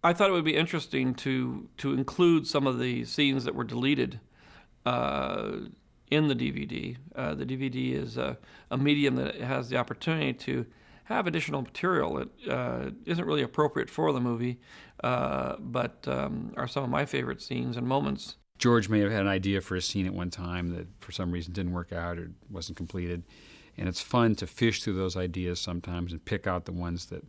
I thought it would be interesting to include some of the scenes that were deleted in the DVD. The DVD is a medium that has the opportunity to have additional material that isn't really appropriate for the movie, but are some of my favorite scenes and moments. George may have had an idea for a scene at one time that for some reason didn't work out or wasn't completed. And it's fun to fish through those ideas sometimes and pick out the ones that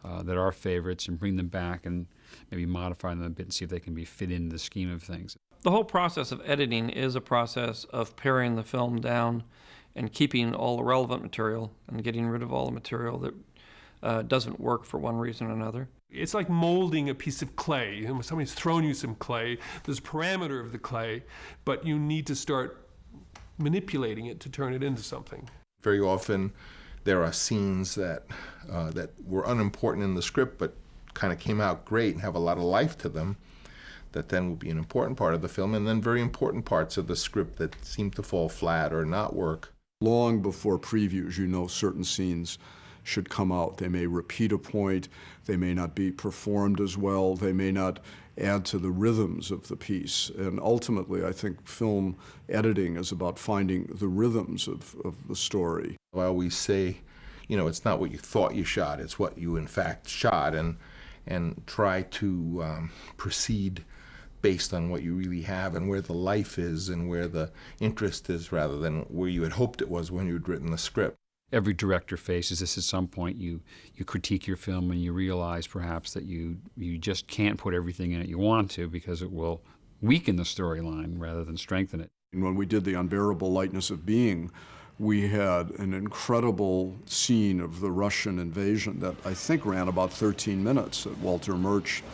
are favorites and bring them back and maybe modify them a bit and see if they can be fit into the scheme of things. The whole process of editing is a process of paring the film down and keeping all the relevant material and getting rid of all the material that doesn't work for one reason or another. It's like molding a piece of clay. And when somebody's thrown you some clay, there's a parameter of the clay, but you need to start manipulating it to turn it into something. Very often there are scenes that were unimportant in the script but kind of came out great and have a lot of life to them that then will be an important part of the film, and then very important parts of the script that seem to fall flat or not work. Long before previews, you know certain scenes should come out. They may repeat a point, they may not be performed as well, they may not add to the rhythms of the piece. And ultimately, I think film editing is about finding the rhythms of the story. I always say, it's not what you thought you shot, it's what you in fact shot, and try to proceed based on what you really have and where the life is and where the interest is rather than where you had hoped it was when you'd written the script. Every director faces this at some point. You critique your film and you realize perhaps that you just can't put everything in it you want to because it will weaken the storyline rather than strengthen it. And when we did The Unbearable Lightness of Being, we had an incredible scene of the Russian invasion that I think ran about 13 minutes that Walter Murch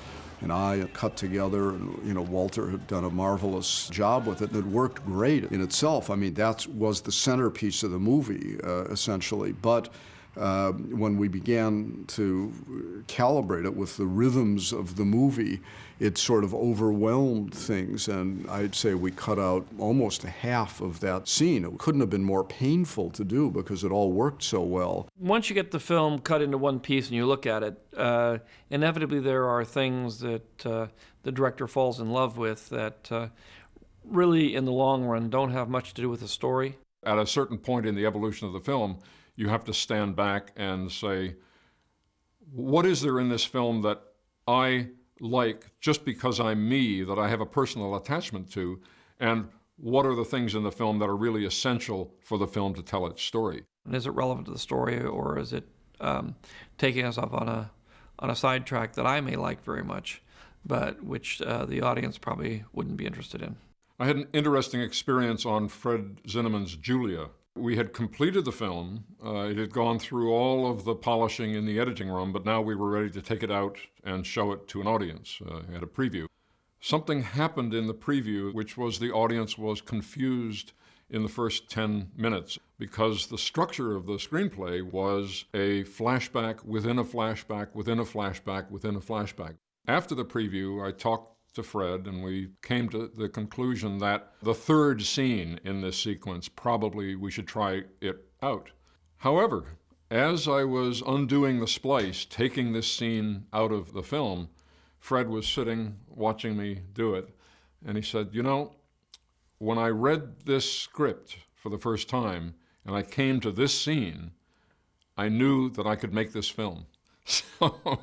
and I cut together, and Walter had done a marvelous job with it, and it worked great in itself. I mean, that was the centerpiece of the movie, essentially. But when we began to calibrate it with the rhythms of the movie, it sort of overwhelmed things, and I'd say we cut out almost half of that scene. It couldn't have been more painful to do because it all worked so well. Once you get the film cut into one piece and you look at it, inevitably there are things that the director falls in love with that really, in the long run, don't have much to do with the story. At a certain point in the evolution of the film, you have to stand back and say, what is there in this film that I like just because I'm me, that I have a personal attachment to, and what are the things in the film that are really essential for the film to tell its story? And is it relevant to the story, or is it taking us off on a sidetrack that I may like very much, but which the audience probably wouldn't be interested in? I had an interesting experience on Fred Zinnemann's Julia. We had completed the film. It had gone through all of the polishing in the editing room, but now we were ready to take it out and show it to an audience. We had a preview. Something happened in the preview, which was the audience was confused in the first 10 minutes because the structure of the screenplay was a flashback within a flashback within a flashback within a flashback. After the preview, I talked to Fred, and we came to the conclusion that the third scene in this sequence, probably we should try it out. However, as I was undoing the splice, taking this scene out of the film, Fred was sitting watching me do it, and he said, when I read this script for the first time, and I came to this scene, I knew that I could make this film. So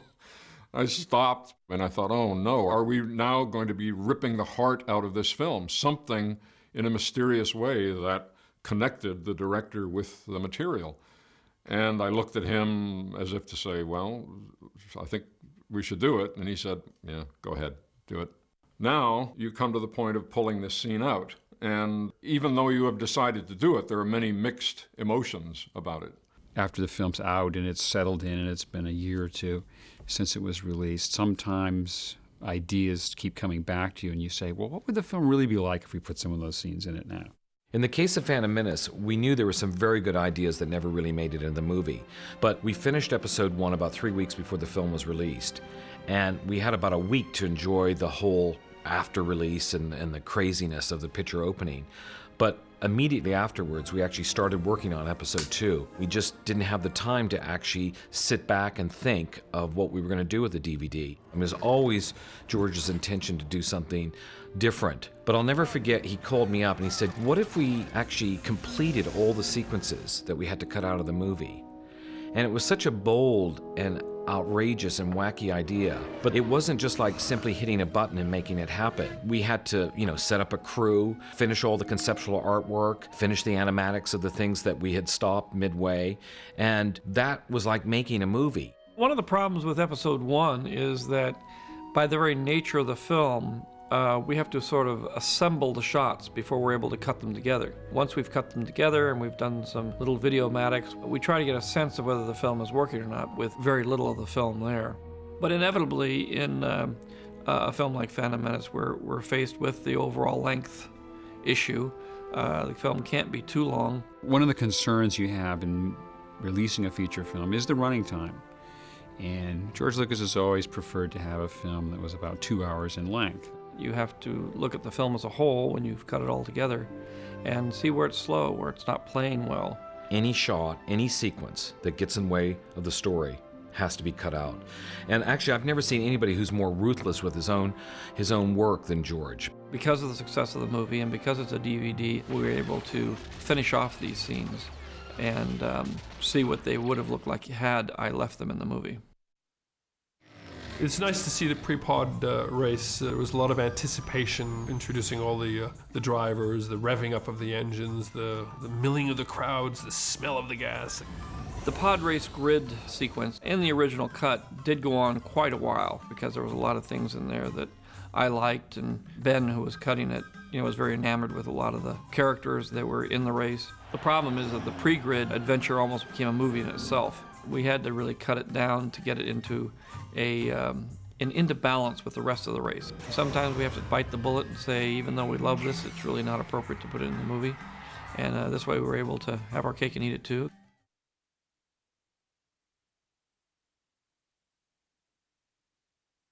I stopped and I thought, oh no, are we now going to be ripping the heart out of this film? Something in a mysterious way that connected the director with the material. And I looked at him as if to say, well, I think we should do it. And he said, yeah, go ahead, do it. Now you come to the point of pulling this scene out. And even though you have decided to do it, there are many mixed emotions about it. After the film's out and it's settled in and it's been a year or two since it was released, sometimes ideas keep coming back to you and you say, well, what would the film really be like if we put some of those scenes in it now? In the case of Phantom Menace, we knew there were some very good ideas that never really made it into the movie. But we finished episode 1 about 3 weeks before the film was released. And we had about a week to enjoy the whole after release and the craziness of the picture opening. But immediately afterwards, we actually started working on episode 2. We just didn't have the time to actually sit back and think of what we were going to do with the DVD. It was always George's intention to do something different. But I'll never forget, he called me up and he said, what if we actually completed all the sequences that we had to cut out of the movie? And it was such a bold and outrageous and wacky idea, but it wasn't just like simply hitting a button and making it happen. We had to, set up a crew, finish all the conceptual artwork, finish the animatics of the things that we had stopped midway, and that was like making a movie. One of the problems with episode 1 is that by the very nature of the film, we have to sort of assemble the shots before we're able to cut them together. Once we've cut them together and we've done some little videomatics, we try to get a sense of whether the film is working or not with very little of the film there. But inevitably, in a film like Phantom Menace, we're faced with the overall length issue. The film can't be too long. One of the concerns you have in releasing a feature film is the running time. And George Lucas has always preferred to have a film that was about 2 hours in length. You have to look at the film as a whole when you've cut it all together and see where it's slow, where it's not playing well. Any shot, any sequence that gets in the way of the story has to be cut out. And actually, I've never seen anybody who's more ruthless with his own work than George. Because of the success of the movie and because it's a DVD, we were able to finish off these scenes and see what they would have looked like had I left them in the movie. It's nice to see the pre-pod race. There was a lot of anticipation, introducing all the drivers, the revving up of the engines, the milling of the crowds, the smell of the gas. The pod race grid sequence in the original cut did go on quite a while because there was a lot of things in there that I liked, and Ben, who was cutting it, was very enamored with a lot of the characters that were in the race. The problem is that the pre-grid adventure almost became a movie in itself. We had to really cut it down to get it into into balance with the rest of the race. Sometimes we have to bite the bullet and say, even though we love this, it's really not appropriate to put it in the movie. And this way we were able to have our cake and eat it too.